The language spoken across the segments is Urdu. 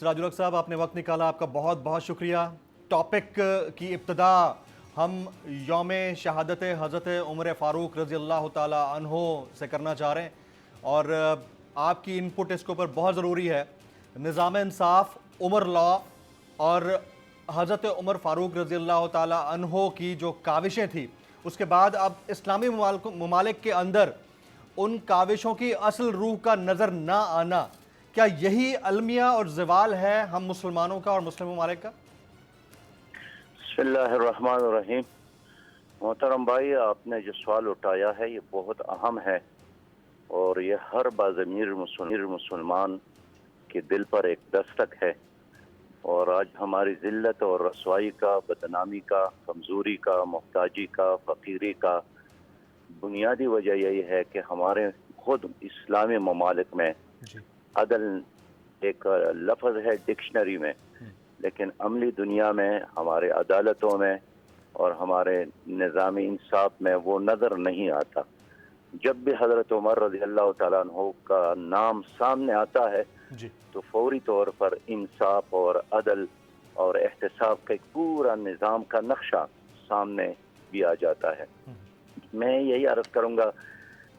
سراج الحق صاحب، آپ نے وقت نکالا، آپ کا بہت بہت شکریہ۔ ٹاپک کی ابتدا ہم یوم شہادت حضرت عمر فاروق رضی اللہ تعالیٰ عنہ سے کرنا چاہ رہے ہیں، اور آپ کی انپٹ اس کے اوپر بہت ضروری ہے۔ نظام انصاف، عمر لا اور حضرت عمر فاروق رضی اللہ تعالیٰ عنہ کی جو کاوشیں تھیں، اس کے بعد اب اسلامی ممالک کے اندر ان کاوشوں کی اصل روح کا نظر نہ آنا، کیا یہی المیہ اور زوال ہے ہم مسلمانوں کا اور مسلم ممالک کا؟ بسم اللہ الرحمن الرحیم۔ محترم بھائی، آپ نے جو سوال اٹھایا ہے یہ بہت اہم ہے، اور یہ ہر باضمیر مسلمان کے دل پر ایک دستک ہے، اور آج ہماری ذلت اور رسوائی کا، بدنامی کا، کمزوری کا، محتاجی کا، فقیری کا بنیادی وجہ یہی ہے کہ ہمارے خود اسلامی ممالک میں عدل ایک لفظ ہے ڈکشنری میں، لیکن عملی دنیا میں، ہمارے عدالتوں میں اور ہمارے نظام انصاف میں وہ نظر نہیں آتا۔ جب بھی حضرت عمر رضی اللہ تعالیٰ عنہ کا نام سامنے آتا ہے تو فوری طور پر انصاف اور عدل اور احتساب کا ایک پورا نظام کا نقشہ سامنے بھی آ جاتا ہے۔ میں یہی عرض کروں گا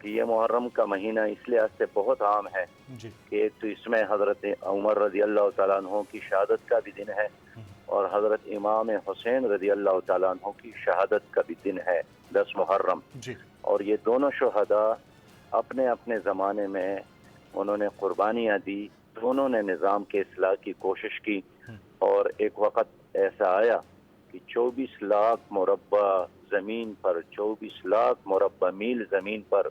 کہ یہ محرم کا مہینہ اس لحاظ سے بہت عام ہے کہ ایک تو اس میں حضرت عمر رضی اللہ تعالیٰ عنہ کی شہادت کا بھی دن ہے، اور حضرت امام حسین رضی اللہ تعالیٰ عنہ کی شہادت کا بھی دن ہے 10 محرم۔ اور یہ دونوں شہداء اپنے اپنے زمانے میں انہوں نے قربانیاں دی، دونوں نے نظام کے اصلاح کی کوشش کی، اور ایک وقت ایسا آیا کہ 24 لاکھ مربع زمین پر، 24 لاکھ مربع میل زمین پر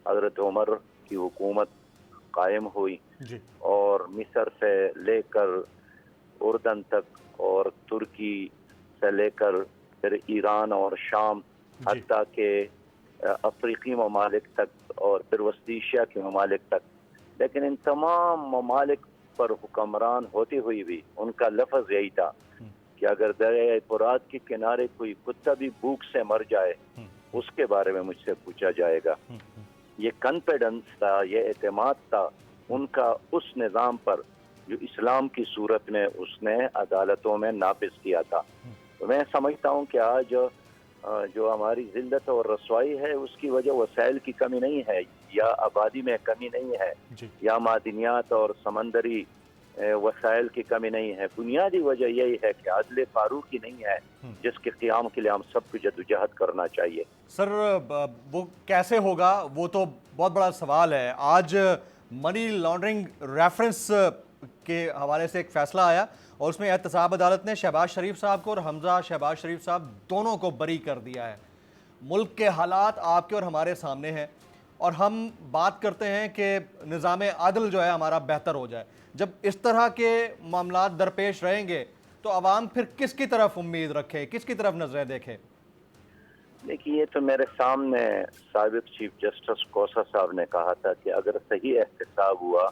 حضرت عمر کی حکومت قائم ہوئی، اور مصر سے لے کر اردن تک اور ترکی سے لے کر پھر ایران اور شام، حتیٰ کہ افریقی ممالک تک اور پھر وسطی ایشیا کے ممالک تک۔ لیکن ان تمام ممالک پر حکمران ہوتے ہوئی بھی ان کا لفظ یہی تھا کہ اگر دریائے فرات کے کنارے کوئی کتا بھی بھوک سے مر جائے اس کے بارے میں مجھ سے پوچھا جائے گا۔ یہ کانفیڈنس تھا، یہ اعتماد تھا ان کا اس نظام پر جو اسلام کی صورت میں اس نے عدالتوں میں نافذ کیا تھا۔ تو میں سمجھتا ہوں کہ آج جو ہماری ذلت اور رسوائی ہے اس کی وجہ وسائل کی کمی نہیں ہے، یا آبادی میں کمی نہیں ہے، یا معدنیات اور سمندری وسائل کی کمی نہیں ہے۔ بنیادی وجہ یہی ہے کہ عدل فاروقی نہیں ہے جس کے قیام کے لیے ہم سب کو جدوجہد کرنا چاہیے۔ سر وہ کیسے ہوگا، وہ تو بہت بڑا سوال ہے۔ آج منی لانڈرنگ ریفرنس کے حوالے سے ایک فیصلہ آیا، اور اس میں احتساب عدالت نے شہباز شریف صاحب کو اور حمزہ شہباز شریف صاحب دونوں کو بری کر دیا ہے۔ ملک کے حالات آپ کے اور ہمارے سامنے ہیں، اور ہم بات کرتے ہیں کہ نظام عدل جو ہے ہمارا بہتر ہو جائے۔ جب اس طرح کے معاملات درپیش رہیں گے تو عوام پھر کس کی طرف امید رکھے، کس کی طرف نظریں دیکھے؟ دیکھیے، یہ تو میرے سامنے سابق چیف جسٹس کوسا صاحب نے کہا تھا کہ اگر صحیح احتساب ہوا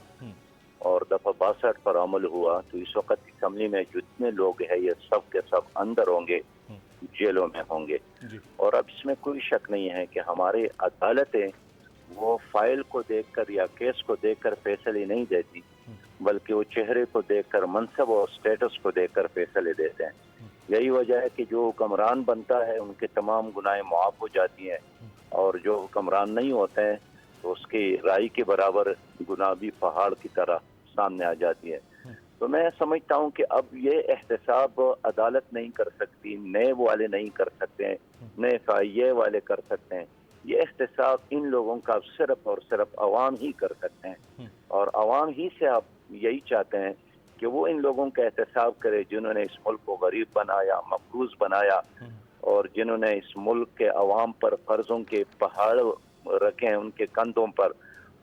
اور دفعہ 62 پر عمل ہوا تو اس وقت اسمبلی میں جتنے لوگ ہیں یہ سب کے سب اندر ہوں گے، جیلوں میں ہوں گے۔ اور اب اس میں کوئی شک نہیں ہے کہ ہماری عدالتیں وہ فائل کو دیکھ کر یا کیس کو دیکھ کر فیصلے نہیں دیتی، بلکہ وہ چہرے کو دیکھ کر، منصب اور سٹیٹس کو دیکھ کر فیصلے دیتے ہیں۔ یہی وجہ ہے کہ جو حکمران بنتا ہے ان کے تمام گناہیں معاف ہو جاتی ہیں، اور جو حکمران نہیں ہوتے ہیں تو اس کی رائی کے برابر گناہ بھی پہاڑ کی طرح سامنے آ جاتی ہے۔ تو میں سمجھتا ہوں کہ اب یہ احتساب عدالت نہیں کر سکتی، نئے والے نہیں کر سکتے ہیں، نئے FIA والے کر سکتے ہیں۔ یہ احتساب ان لوگوں کا صرف اور صرف عوام ہی کر سکتے ہیں، اور عوام ہی سے آپ یہی چاہتے ہیں کہ وہ ان لوگوں کا احتساب کرے جنہوں نے اس ملک کو غریب بنایا، مقروض بنایا، اور جنہوں نے اس ملک کے عوام پر قرضوں کے پہاڑ رکھے ہیں ان کے کندھوں پر،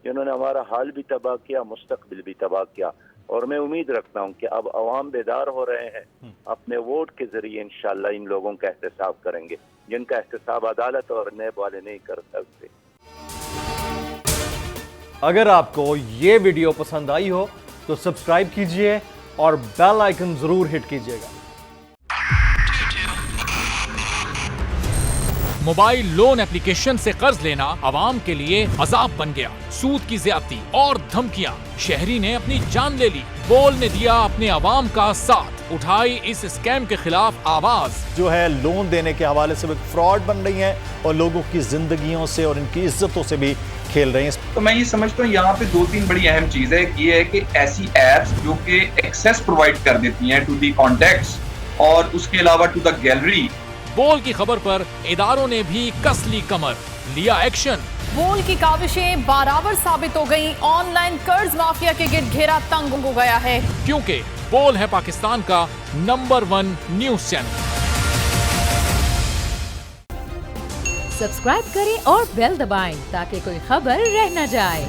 جنہوں نے ہمارا حال بھی تباہ کیا، مستقبل بھی تباہ کیا۔ اور میں امید رکھتا ہوں کہ اب عوام بیدار ہو رہے ہیں، اپنے ووٹ کے ذریعے انشاءاللہ ان لوگوں کا احتساب کریں گے جن کا احتساب عدالت اور نیب والے نہیں کر سکتے۔ اگر آپ کو یہ ویڈیو پسند آئی ہو تو سبسکرائب کیجئے اور بیل آئیکن ضرور ہٹ کیجئے گا۔ موبائل لون اپلیکیشن سے قرض لینا عوام کے لیے عذاب بن گیا. سود کی زیادتی اور دھمکیاں. شہری نے اپنی جان لے لی. بول نے دیا اپنے عوام کا ساتھ. اٹھائی اس اسکیم کے خلاف آواز. جو ہے لون دینے کے حوالے سے فراڈ بن رہی ہیں اور لوگوں کی زندگیوں سے اور ان کی عزتوں سے بھی کھیل رہے ہیں. تو میں یہ سمجھتا ہوں یہاں پہ 2-3 بڑی اہم چیزیں. یہ ہے کہ ایسی ایپس جو کہ ایکسیس پرووائڈ کر دیتی ہیں ٹو دی کانٹیکٹس اور اس کے علاوہ ٹو دا گیلری. بول کی خبر پر اداروں نے بھی کس لی کمر. لیا ایکشن. بول کی کاوشیں برابر ثابت ہو گئیں. آن لائن قرض مافیا کے گرد گھیرا تنگ ہو گیا ہے. کیونکہ بول ہے پاکستان کا نمبر 1 نیوز چینل. سبسکرائب کریں اور بیل دبائیں تاکہ کوئی خبر رہ نہ جائے.